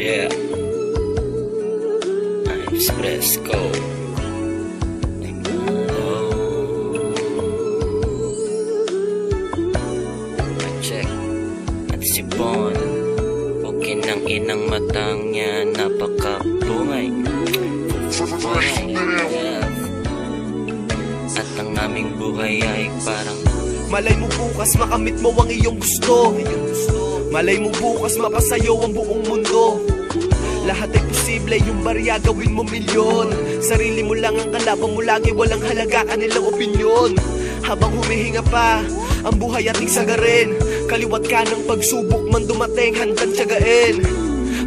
Yeah, Express Go. Check at si Bon, okay ng inang matang niya, napakabungay. Yeah. At ang aming buhay ay parang malay mo bukas makamit mo ang iyong gusto. Malay mo bukas mapasayo ang buong mundo. Lahat ay posible, yung barya gawin mo milyon. Sarili mo lang ang kalaban mo lagi, walang halaga kanilang opinyon. Habang humihinga pa ang buhay ating sagarin, kaliwat ka ng pagsubok man dumating, handang tiyagain.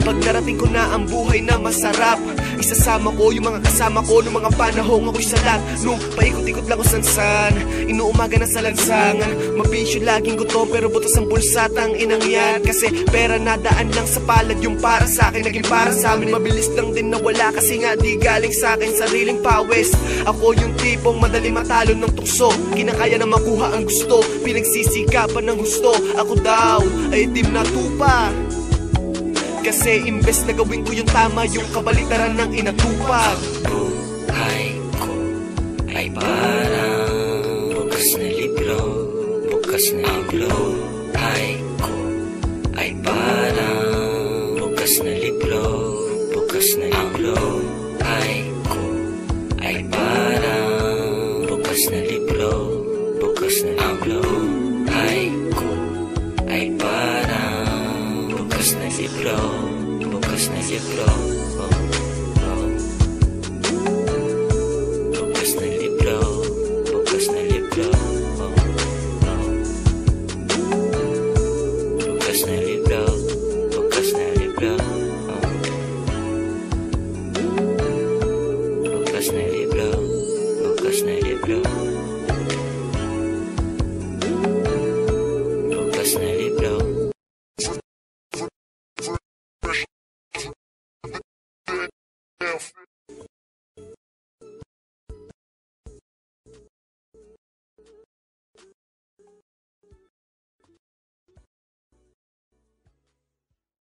Pag narating ko na ang buhay na masarap, isasama ko yung mga kasama ko noong mga panahong ako'y salat. Nung paikot-ikot lang ko sansan, inuumaga na sa lansangan. Mabisyo laging gutom pero butas ang pulsatang inang yan. Kasi pera nadaan lang sa palad, yung para sa akin naging para sa amin. Mabilis lang din nawala kasi nga di galing sa akin sariling pawis. Ako yung tipong madali matalo ng tukso, kinakaya na makuha ang gusto, pinagsisikapan ng husto. Ako daw ay itim na tupa, kasi imbes na gawin ko yung tama, yung kabalitaran ng inatupag. buhay ko ay parang bukas na libro, bukas na libro. Buhay ko ay parang bukas na libro, bukas na libro. Buhay ko ay parang bukas na libro, bukas na libro. Buhay ko ay parang bukas na libro, bukas na libro.